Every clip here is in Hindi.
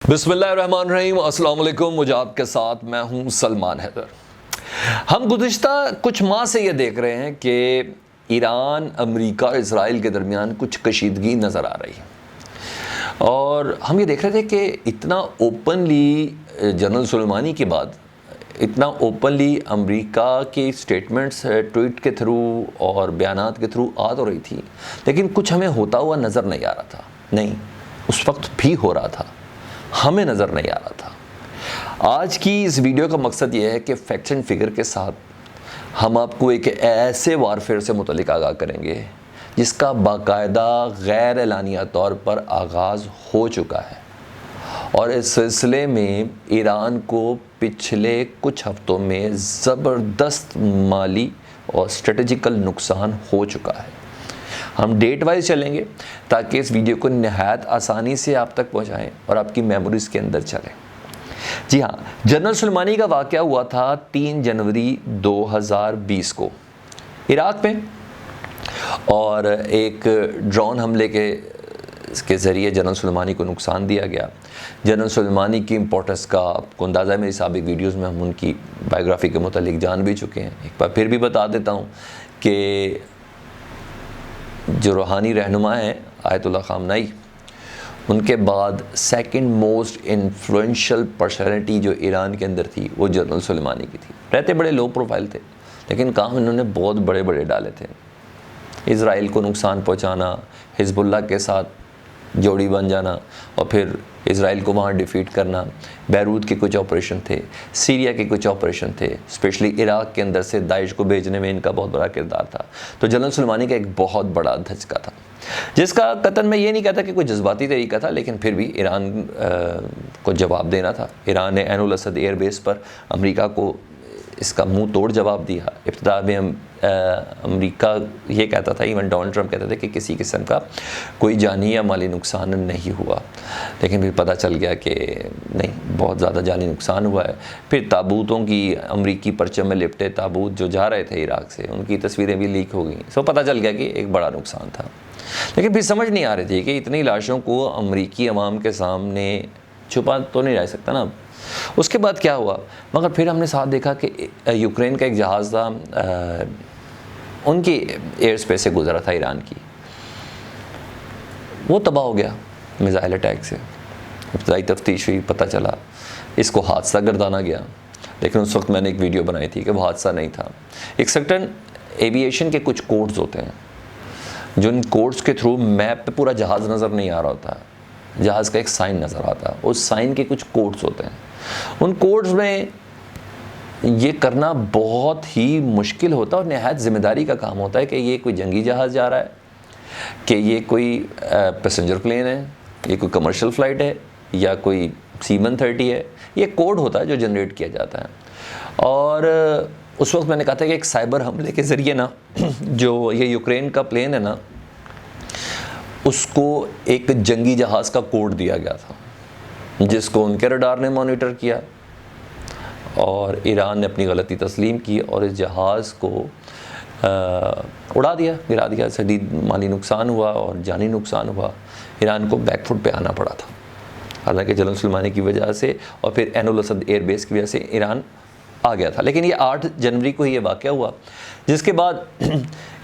बिस्मिल्लाहिर्रहमानिर्रहीम, अस्सलाम वालेकुम। मुझे आपके साथ मैं हूं सलमान हैदर। हम गुज़िश्ता कुछ माह से ये देख रहे हैं कि ईरान, अमेरिका, इज़राइल के दरमियान कुछ कशीदगी नज़र आ रही है और हम ये देख रहे थे कि इतना ओपनली जनरल सुलेमानी के बाद इतना ओपनली अमेरिका की स्टेटमेंट्स ट्वीट के थ्रू और बयानात के थ्रू आ तो रही थी, लेकिन कुछ हमें होता हुआ नज़र नहीं आ रहा था। नहीं, उस वक्त भी हो रहा था, हमें नज़र नहीं आ रहा था। आज की इस वीडियो का मकसद ये है कि फैक्ट्स एंड फिगर के साथ हम आपको एक ऐसे वारफेयर से मुतल्लिक आगाह करेंगे जिसका बाकायदा गैर एलानिया तौर पर आगाज़ हो चुका है और इस सिलसिले में ईरान को पिछले कुछ हफ्तों में ज़बरदस्त माली और स्ट्रेटजिकल नुकसान हो चुका है। हम डेट वाइज चलेंगे ताकि इस वीडियो को नहायत आसानी से आप तक पहुंचाएं और आपकी मेमोरीज़ के अंदर चलें। जी हाँ, जनरल सुलेमानी का वाक़या हुआ था 3 जनवरी 2020 को इराक़ में और एक ड्रोन हमले के ज़रिए जनरल सुलेमानी को नुकसान दिया गया। जनरल सुलेमानी की इम्पोर्टेंस का आपको अंदाज़ा है, मेरी साबिक वीडियोज़ में हम उनकी बायोग्राफ़ी के मुतालिक जान भी चुके हैं। एक बार फिर भी बता देता हूँ कि जो रूहानी रहनुमा हैं आयतुल्लाह ख़ामनेई, उनके बाद सेकंड मोस्ट इन्फ्लुएंशियल पर्सनैलिटी जो ईरान के अंदर थी वो जनरल सुलेमानी की थी। रहते बड़े लो प्रोफाइल थे, लेकिन काम इन्होंने बहुत बड़े बड़े डाले थे। इज़राइल को नुकसान पहुंचाना, हिज़्बुल्लाह के साथ जोड़ी बन जाना और फिर इज़राइल को वहाँ डिफ़ीट करना। बैरूत के कुछ ऑपरेशन थे, सीरिया के कुछ ऑपरेशन थे, स्पेशली इराक़ के अंदर से दाइश को भेजने में इनका बहुत बड़ा किरदार था। तो जनरल सुलेमानी का एक बहुत बड़ा धचका था, जिसका कतन मैं ये नहीं कहता कि कोई जज्बाती तरीका था, लेकिन फिर भी ईरान को जवाब देना था। ईरान ने ऐनुल असद एयरबेस पर अमेरिका को इसका मुंह तोड़ जवाब दिया। इब्तिदा में अमेरिका ये कहता था, इवन डोनाल्ड ट्रंप कहते थे कि किसी किस्म का कोई जानी या माली नुकसान नहीं हुआ, लेकिन फिर पता चल गया कि नहीं, बहुत ज़्यादा जानी नुकसान हुआ है। फिर ताबूतों की, अमेरिकी परचम में लिपटे ताबूत जो जा रहे थे इराक़ से, उनकी तस्वीरें भी लीक हो गई। सो पता चल गया कि एक बड़ा नुकसान था, लेकिन फिर समझ नहीं आ रही थी कि इतनी लाशों को अमेरिकी अवाम के सामने छुपा तो नहीं रह सकता ना। उसके बाद क्या हुआ, मगर फिर हमने साथ देखा कि यूक्रेन का एक जहाज़ था, उनकी एयर स्पेस से गुजरा था ईरान की, वो तबाह हो गया मिसाइल अटैक से। इब्तदाई तफ्तीश हुई, पता चला इसको हादसा गर्दाना गया, लेकिन उस वक्त मैंने एक वीडियो बनाई थी कि वो हादसा नहीं था। एक सर्टन एविएशन के कुछ कोड्स होते हैं, जो इन कोड्स के थ्रू मैप पे पूरा जहाज़ नज़र नहीं आ रहा होता, जहाज़ का एक साइन नज़र आता है, उस साइन के कुछ कोड्स होते हैं। उन कोड्स में ये करना बहुत ही मुश्किल होता है और नहायत ज़िम्मेदारी का काम होता है कि ये कोई जंगी जहाज़ जा रहा है, कि ये कोई पैसेंजर प्लेन है, ये कोई कमर्शियल फ़्लाइट है, या कोई C-130 है। ये कोड होता है जो जनरेट किया जाता है। और उस वक्त मैंने कहा था कि एक साइबर हमले के ज़रिए ना, जो ये यूक्रेन का प्लेन है ना, उसको एक जंगी जहाज़ का कोड दिया गया था, जिसको उनके रडार ने मॉनिटर किया और ईरान ने अपनी गलती तस्लीम की और इस जहाज़ को उड़ा दिया, गिरा दिया। शदीद माली नुकसान हुआ और जानी नुकसान हुआ। ईरान को बैकफुट पे आना पड़ा था, हालांकि जनरल सुलेमानी की वजह से और फिर ऐनुल असद एयरबेस की वजह से ईरान आ गया था। लेकिन ये 8 जनवरी को ये वाक़या हुआ, जिसके बाद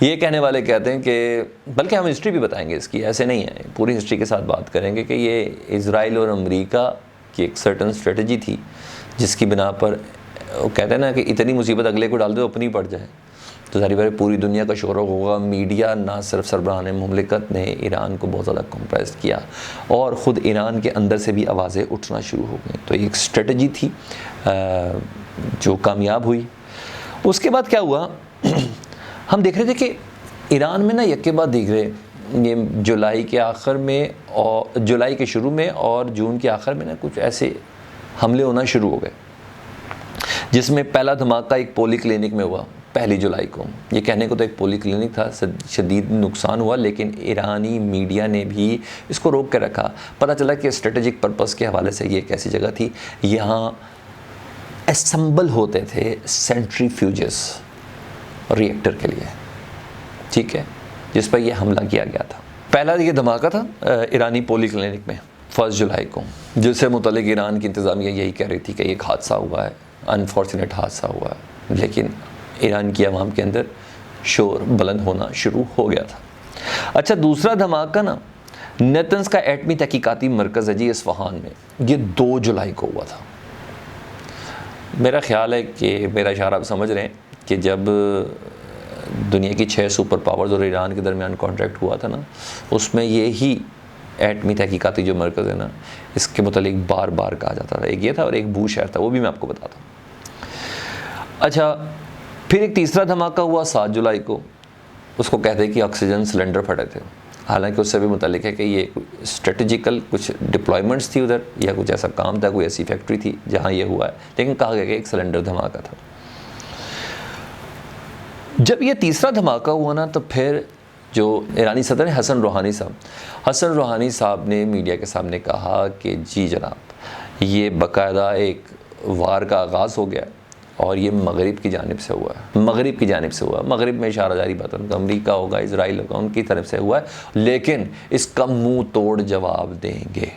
ये कहने वाले कहते हैं कि, बल्कि हम हिस्ट्री भी बताएंगे इसकी, ऐसे नहीं है, पूरी हिस्ट्री के साथ बात करेंगे कि ये इज़राइल और अमेरिका की एक सर्टन स्ट्रेटजी थी, जिसकी बिना पर वो कहते हैं ना कि इतनी मुसीबत अगले को डाल दो अपनी पड़ जाए। तो सारी बार पूरी दुनिया का शोर होगा। मीडिया, ना सिर्फ सरबराहान मुमलिकत ने ईरान को बहुत ज़्यादा कंप्रेस किया और ख़ुद ईरान के अंदर से भी आवाज़ें उठना शुरू हो गई। तो एक स्ट्रेटजी थी जो कामयाब हुई। उसके बाद क्या हुआ, हम देख रहे थे कि ईरान में ना यके बाद देख रहे, ये जुलाई के आखिर में और जुलाई के शुरू में और जून के आखिर में ना कुछ ऐसे हमले होना शुरू हो गए, जिसमें पहला धमाका एक पोली क्लिनिक में हुआ 1 जुलाई को। ये कहने को तो एक पोली क्लिनिक था, शदीद नुकसान हुआ, लेकिन ईरानी मीडिया ने भी इसको रोक के रखा। पता चला कि स्ट्रेटेजिक पर्पस के हवाले से ये एक ऐसी जगह थी, यहाँ असम्बल होते थे सेंट्रीफ्यूजेस रिएक्टर के लिए, ठीक है, जिस पर यह हमला किया गया था। पहला ये धमाका था ईरानी पोली क्लिनिक में 1 जुलाई को, जिससे मुतल्लिक ईरान की इंतज़ामिया यही कह रही थी कि एक हादसा हुआ है, अनफॉर्चुनेट हादसा हुआ है, लेकिन ईरान की आवाम के अंदर शोर बुलंद होना शुरू हो गया था। अच्छा, दूसरा धमाका ना नेतन्स का एटमी तहकीकाती मरकज़ है जी इस्फहान में, ये 2 जुलाई को हुआ था। मेरा ख्याल है कि मेरा इशारा आप समझ रहे हैं कि जब दुनिया की 6 सुपर पावर्स और ईरान के दरमियान कॉन्ट्रैक्ट हुआ था ना, उसमें यही एटमी तहकीकाती जो मरकज़ है ना, इसके मुतालिक बार बार कहा जाता था। एक ये था और एक बू शहर था, वो भी मैं आपको बताता हूँ। अच्छा, फिर एक तीसरा धमाका हुआ 7 जुलाई को, उसको कहते हैं कि ऑक्सीजन सिलेंडर फटे थे। हालांकि उससे भी मुतालिक है कि ये स्ट्रेटजिकल कुछ डिप्लॉयमेंट्स थी उधर, या कुछ ऐसा काम था, कोई ऐसी फैक्ट्री थी जहाँ ये हुआ है, लेकिन कहा गया कि एक सिलेंडर धमाका था। जब ये तीसरा धमाका हुआ ना, तो फिर जो ईरानी सदर हैं हसन रूहानी साहब ने मीडिया के सामने कहा कि जी जनाब, ये बाकायदा एक वार का आगाज़ हो गया और ये मगरिब की जानिब से हुआ है। मगरिब में इशारा जारी बात है, अमेरिका होगा, इजराइल होगा, उनकी तरफ से हुआ है, लेकिन इसका मुंह तोड़ जवाब देंगे।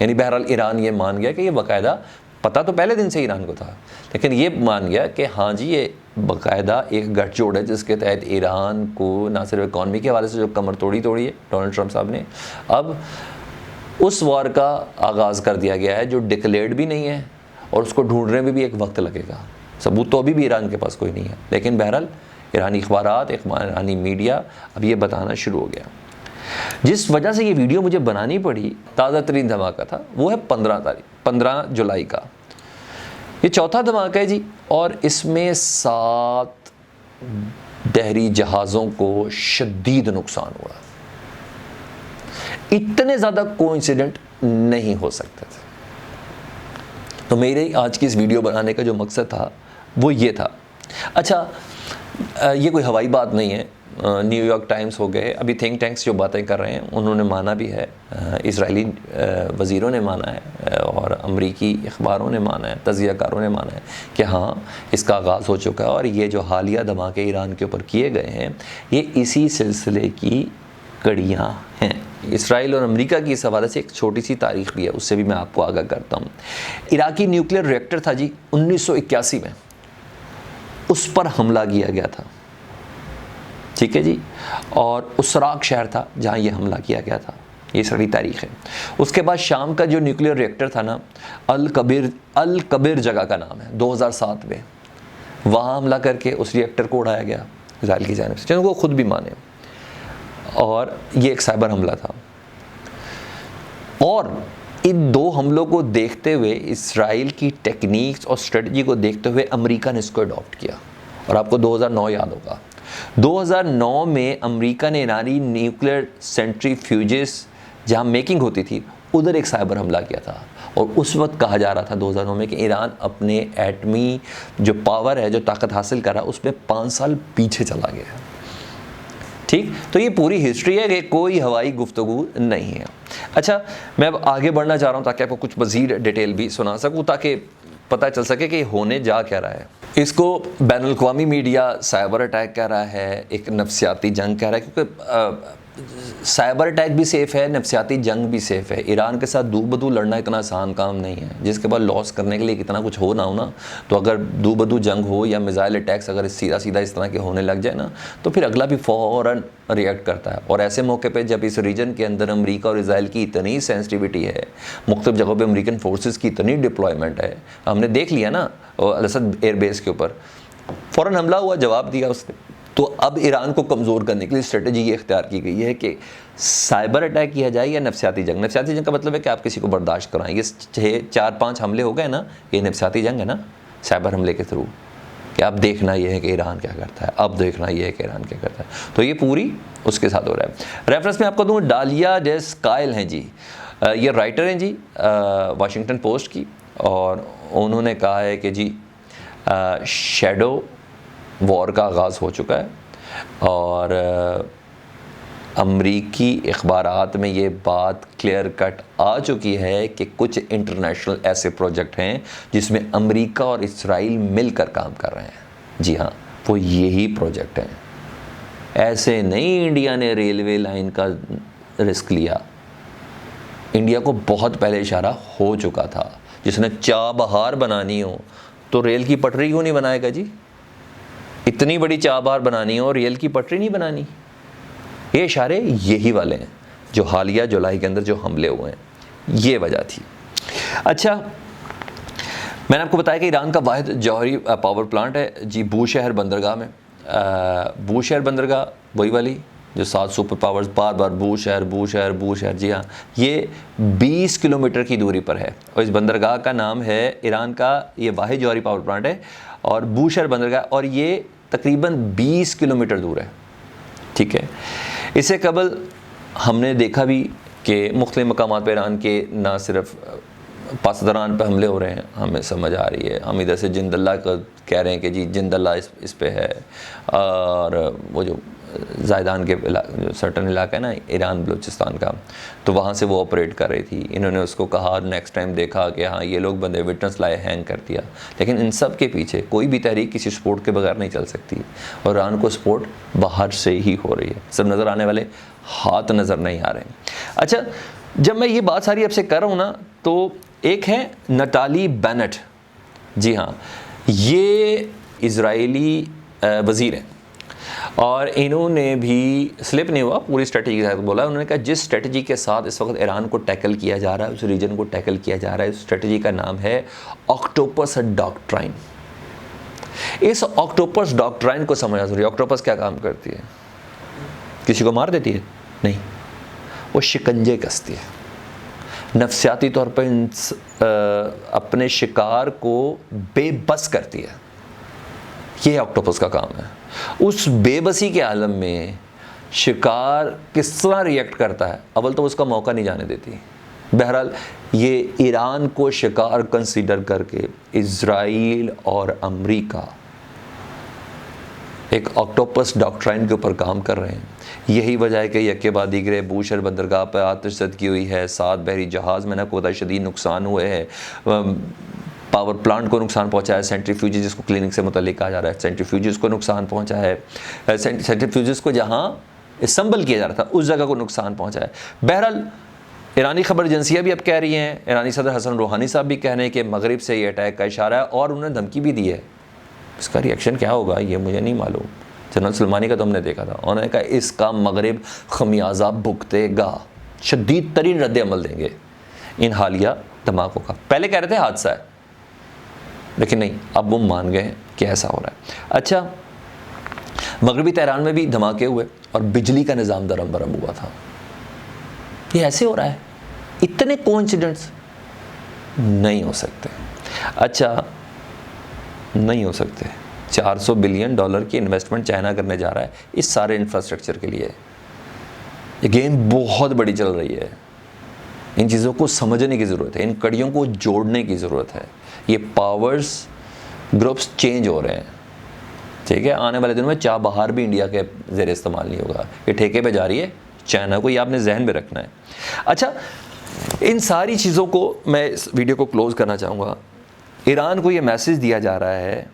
यानी बहरहाल ईरान ये मान गया कि ये बाकायदा, पता तो पहले दिन से ईरान को था, लेकिन ये मान गया कि हाँ जी, ये बाकायदा एक गठजोड़ है जिसके तहत ईरान को ना सिर्फ इकॉनमी के हवाले से जो कमर तोड़ी है डोनाल्ड ट्रंप साहब ने, अब उस वार का आगाज़ कर दिया गया है जो डिक्लेयर्ड भी नहीं है, और उसको ढूंढने में भी एक वक्त लगेगा। सबूत तो अभी भी ईरान के पास कोई नहीं है, लेकिन बहरहाल ईरानी अखबारात, ईरानी मीडिया अब ये बताना शुरू हो गया। जिस वजह से ये वीडियो मुझे बनानी पड़ी, ताज़ा तरीन धमाका था, वो है 15 जुलाई का। ये चौथा धमाका है जी, और इसमें 7 बहरी जहाज़ों को शदीद नुकसान हुआ। इतने ज़्यादा कोइंसिडेंट नहीं हो सकते थे। तो मेरे आज की इस वीडियो बनाने का जो मकसद था वो ये था। अच्छा, ये कोई हवाई बात नहीं है। न्यूयॉर्क टाइम्स हो गए, अभी थिंक टैंक्स जो बातें कर रहे हैं उन्होंने माना भी है, इजरायली वज़ीरों ने माना है और अमरीकी अखबारों ने माना है, तज़कियाकारों ने माना है कि हाँ, इसका आगाज़ हो चुका है। और ये जो हालिया धमाके ईरान के ऊपर किए गए हैं, ये इसी सिलसिले की कड़ियाँ हैं। इसराइल और अमेरिका की इस हवाले से एक छोटी सी तारीख़ भी है, उससे भी मैं आपको आगाह करता हूँ। इराकी न्यूक्लियर रिएक्टर था जी 1981 में, उस पर हमला किया गया था, ठीक है जी, और उसराक शहर था जहाँ ये हमला किया गया था। ये सारी तारीख़ है। उसके बाद शाम का जो न्यूक्लियर रिएक्टर था ना, अल कबीर जगह का नाम है, 2007 में वहाँ हमला करके उस रिएक्टर को उड़ाया गया इजराइल की जानिब से, जिनको वो खुद भी माने। और ये एक साइबर हमला था। और इन 2 हमलों को देखते हुए, इसराइल की टेक्निक्स और स्ट्रेटजी को देखते हुए अमेरिका ने इसको अडॉप्ट किया। और आपको 2009 याद होगा, 2009 में अमेरिका ने ईरानी न्यूक्लियर सेंट्रीफ्यूजेस जहाँ मेकिंग होती थी, उधर एक साइबर हमला किया था। और उस वक्त कहा जा रहा था 2009 में कि ईरान अपने एटमी जो पावर है, जो ताकत हासिल कर रहा है, उसमें 5 साल पीछे चला गया है। ठीक, तो ये पूरी हिस्ट्री है कि कोई हवाई गुफ्तगू नहीं है। अच्छा, मैं अब आगे बढ़ना चाह रहा हूँ ताकि आपको कुछ मज़ीद डिटेल भी सुना सकूँ, ताकि पता चल सके कि होने जा क्या रहा है। इसको बैनुल-अक़वामी मीडिया साइबर अटैक कह रहा है, एक नफ्सियाती जंग कह रहा है, क्योंकि साइबर अटैक भी सेफ़ है, नफ्सियाती जंग भी सेफ़ है। ईरान के साथ दू बदू लड़ना इतना आसान काम नहीं है, जिसके बाद लॉस करने के लिए कितना कुछ हो ना, तो अगर दू बदू जंग हो या मिज़ाइल अटैक्स अगर सीधा इस तरह के होने लग जाए ना, तो फिर अगला भी फ़ौरन रिएक्ट करता है। और ऐसे मौके पे जब इस रीजन के अंदर अमेरिका और इजराइल की इतनी सेंसिटिविटी है, मुख्तलिफ जगहों पे अमेरिकन फोर्सेस की इतनी डिप्लॉयमेंट है, हमने देख लिया ना अल असद एयरबेस के ऊपर, फ़ौरन हमला हुआ, जवाब दिया उसने। तो अब ईरान को कमज़ोर करने के लिए स्ट्रेटजी ये इख्तियार की गई है कि साइबर अटैक किया जाए या नफ्सियाती जंग। नफ्सियाती जंग का मतलब है कि आप किसी को बर्दाश्त कराएं। ये 4-5 हमले हो गए ना, ये नफ्सियाती जंग है ना, साइबर हमले के थ्रू, कि अब देखना ये है कि ईरान क्या करता है, अब देखना ये है कि ईरान क्या करता है। तो ये पूरी उसके साथ हो रहा है। रेफरेंस में आपको दूँ, डालिया डेस्कायल हैं जी, ये राइटर हैं जी वाशिंगटन पोस्ट की, और उन्होंने कहा है कि जी शैडो वॉर का आगाज़ हो चुका है। और अमरीकी अखबारात में ये बात क्लियर कट आ चुकी है कि कुछ इंटरनेशनल ऐसे प्रोजेक्ट हैं जिसमें अमरीका और इसराइल मिलकर काम कर रहे हैं। जी हाँ, वो यही प्रोजेक्ट हैं। ऐसे नहीं इंडिया ने रेलवे लाइन का रिस्क लिया, इंडिया को बहुत पहले इशारा हो चुका था। जिसने चाबहार बनानी हो तो रेल की पटरी क्यों नहीं बनाएगा जी? इतनी बड़ी चाबहार बनानी हो और रेल की पटरी नहीं बनानी। ये इशारे यही वाले हैं जो हालिया जुलाई के अंदर जो हमले हुए हैं, ये वजह थी। अच्छा, मैंने आपको बताया कि ईरान का वाहिद जौहरी पावर प्लांट है जी बूशहर बंदरगाह में। बूशहर बंदरगाह वही वाली जो 7 सुपर पावर्स बार बार बूशहर बूशहर बूशहर, जी हाँ, ये 20 किलोमीटर की दूरी पर है और इस बंदरगाह का नाम है, ईरान का ये वाहिद जौहरी पावर प्लांट है और बूशहर बंदरगाह, और ये तकरीबन 20 किलोमीटर दूर है। ठीक है, इससे कबल हमने देखा भी कि मुख्तलिफ मकामात पर ईरान के ना सिर्फ पासदारान पे हमले हो रहे हैं, हमें समझ आ रही है। हम इधर से जिंदल्ला का कह रहे हैं कि जी जिंदल्ला इस पे है, और वो जो जायदान के जो सर्टन इलाका है ना ईरान बलूचिस्तान का, तो वहाँ से वो ऑपरेट कर रही थी। इन्होंने उसको कहा, नेक्स्ट टाइम देखा कि हाँ ये लोग बंदे विटनेस लाए, हैंग कर दिया। लेकिन इन सब के पीछे कोई भी तहरीक किसी सपोर्ट के बगैर नहीं चल सकती और ईरान को सपोर्ट बाहर से ही हो रही है। सब नज़र आने वाले हाथ नज़र नहीं आ रहे। अच्छा, जब मैं ये बात सारी आपसे कर रहा हूँ ना, तो एक है नटाली बेनेट, जी हाँ, ये इज़राइली वज़ीर हैं और इन्होंने भी स्लिप नहीं हुआ, पूरी स्ट्रेटजी के साथ बोला। उन्होंने कहा जिस स्ट्रेटजी के साथ इस वक्त ईरान को टैकल किया जा रहा है, उस रीजन को टैकल किया जा रहा है, उस स्ट्रेटजी का नाम है ऑक्टोपस डॉक्ट्राइन। इस ऑक्टोपस डॉक्ट्राइन को समझना जरूरी है। ऑक्टोपस क्या काम करती है? किसी को मार देती है? नहीं, वो शिकंजे कसती है, नफ्सियाती तौर पर अपने शिकार को बेबस करती है। ये ऑक्टोपस का काम है। उस बेबसी के आलम में शिकार किस तरह रिएक्ट करता है, अव्वल तो उसका मौका नहीं जाने देती। बहरहाल ये ईरान को शिकार कंसीडर करके इज़राइल और अमेरिका एक ऑक्टोपस डॉक्ट्राइन के ऊपर काम कर रहे हैं। यही वजह है कि यके बाद दीगरे बूशहर बंदरगाह पर आतिशज़दगी हुई है, 7 बहरी जहाज़ मैंने आपको बताया शदीद नुकसान हुए हैं, पावर प्लांट को नुकसान पहुंचा है, सेंट्रीफ्यूजेस जिसको क्लिनिक से मुतल्लिक कहा जा रहा है, सेंट्रीफ्यूजेस को नुकसान पहुंचा है, सेंट्रीफ्यूजेस को जहां असम्बल किया जा रहा था उस जगह को नुकसान पहुंचा है। बहरहाल ईरानी खबर एजेंसियाँ भी अब कह रही हैं, ईरानी सदर हसन रूहानी साहब भी कह रहे हैं कि मगरिब से ये अटैक का इशारा है और उन्होंने धमकी भी दी है। इसका रिएक्शन क्या होगा ये मुझे नहीं मालूम। जनरल सुलेमानी का तो हमने देखा था, उन्होंने कहा इसका मगरिब खमियाजा भुगतेगा, शदीद तरीन रद्द अमल देंगे इन हालिया धमाकों का। पहले कह रहे थे हादसा है, लेकिन नहीं, अब वो मान गए कि ऐसा हो रहा है। अच्छा, मगरबी तेहरान में भी धमाके हुए और बिजली का निज़ाम दरम बरम हुआ था। ये ऐसे हो रहा है, इतने कोइंसिडेंट्स नहीं हो सकते। अच्छा, नहीं हो सकते। $400 बिलियन की इन्वेस्टमेंट चाइना करने जा रहा है इस सारे इंफ्रास्ट्रक्चर के लिए। ये गेम बहुत बड़ी चल रही है। इन चीज़ों को समझने की ज़रूरत है, इन कड़ियों को जोड़ने की ज़रूरत है। ये पावर्स ग्रुप्स चेंज हो रहे हैं, ठीक है। आने वाले दिनों में चाबहार भी इंडिया के ज़ेर इस्तेमाल नहीं होगा, ये ठेके पे जा रही है चाइना को, ये आपने जहन में रखना है। अच्छा, इन सारी चीज़ों को मैं इस वीडियो को क्लोज़ करना चाहूँगा। ईरान को ये मैसेज दिया जा रहा है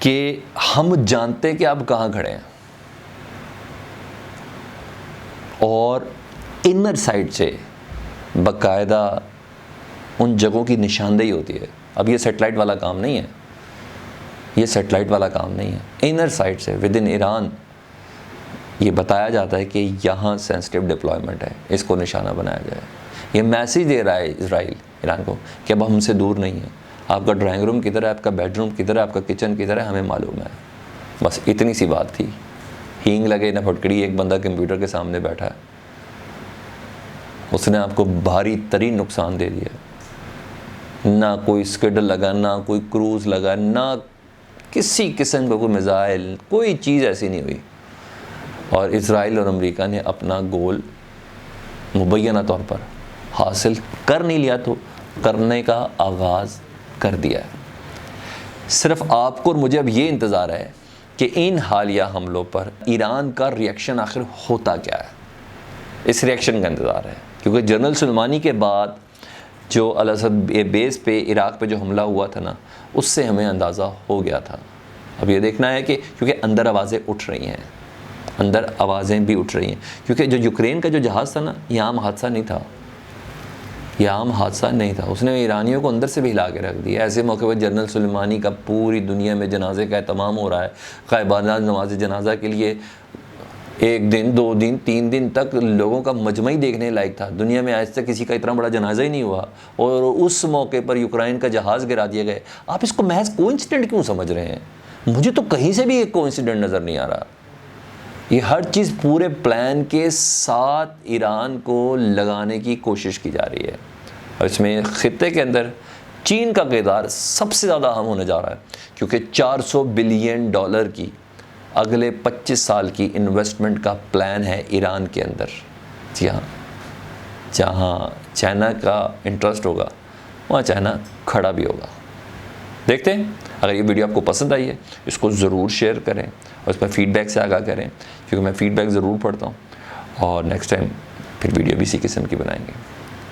कि हम जानते हैं कि आप कहाँ खड़े हैं और इनर साइड से बाकायदा उन जगहों की निशानदेही होती है। अब ये सेटेलाइट वाला काम नहीं है, ये सेटेलाइट वाला काम नहीं है। इनर साइड से विद इन ईरान ये बताया जाता है कि यहाँ सेंसिटिव डिप्लॉयमेंट है, इसको निशाना बनाया जाए। ये मैसेज दे रहा है इजराइल ईरान को कि अब हमसे दूर नहीं है, आपका ड्राइंग रूम किधर है, आपका बेडरूम किधर है, आपका किचन किधर है, हमें मालूम है। बस इतनी सी बात थी। हींग लगे ना फटकड़ी, एक बंदा कंप्यूटर के सामने बैठा है, उसने आपको भारी तरीन नुकसान दे दिया। ना कोई स्किड लगा, ना कोई क्रूज़ लगा, ना किसी किस्म का कोई मिसाइल, कोई चीज़ ऐसी नहीं हुई। और इज़राइल और अमेरिका ने अपना गोल मुबैना तौर पर हासिल कर नहीं लिया तो करने का आगाज़ कर दिया है। सिर्फ आपको और मुझे अब ये इंतज़ार है कि इन हालिया हमलों पर ईरान का रिएक्शन आखिर होता क्या है। इस रिएक्शन का इंतज़ार है, क्योंकि जनरल सुलेमानी के बाद जो अल असद बेस पे इराक़ पे जो हमला हुआ था ना, उससे हमें अंदाज़ा हो गया था। अब ये देखना है कि क्योंकि अंदर आवाज़ें उठ रही हैं, अंदर आवाज़ें भी उठ रही हैं, क्योंकि जो यूक्रेन का जो जहाज़ था ना, ये आम हादसा नहीं था, यह आम हादसा नहीं था, उसने ईरानियों को अंदर से भी हिला के रख दिया। ऐसे मौके पर जनरल सुलेमानी का पूरी दुनिया में जनाजे का एहतमाम हो रहा है। ग़ाइबाना नमाज जनाजा के लिए 1 दिन 2 दिन 3 दिन तक लोगों का मजमा ही देखने लायक था। दुनिया में आज तक किसी का इतना बड़ा जनाजा ही नहीं हुआ, और उस मौके पर यूक्रेन का जहाज़ गिरा दिया गया। आप इसको महज कोइंसिडेंट क्यों समझ रहे हैं? मुझे तो कहीं से भी एक कोइंसिडेंट नज़र नहीं आ रहा। ये हर चीज़ पूरे प्लान के साथ ईरान को लगाने की कोशिश की जा रही है, और इसमें खित्ते के अंदर चीन का किरदार सबसे ज़्यादा अहम होने जा रहा है, क्योंकि $400 बिलियन की अगले 25 साल की इन्वेस्टमेंट का प्लान है ईरान के अंदर। जी हाँ, जहाँ चाइना का इंटरेस्ट होगा वहाँ चाइना खड़ा भी होगा। देखते हैं। अगर ये वीडियो आपको पसंद आई है, इसको ज़रूर शेयर करें और इस पर फीडबैक से आगाह करें, क्योंकि मैं फ़ीडबैक ज़रूर पढ़ता हूँ। और नेक्स्ट टाइम फिर वीडियो भी इसी किस्म की बनाएंगे।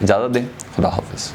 इजाज़त दें, खुदा हाफ़िज़।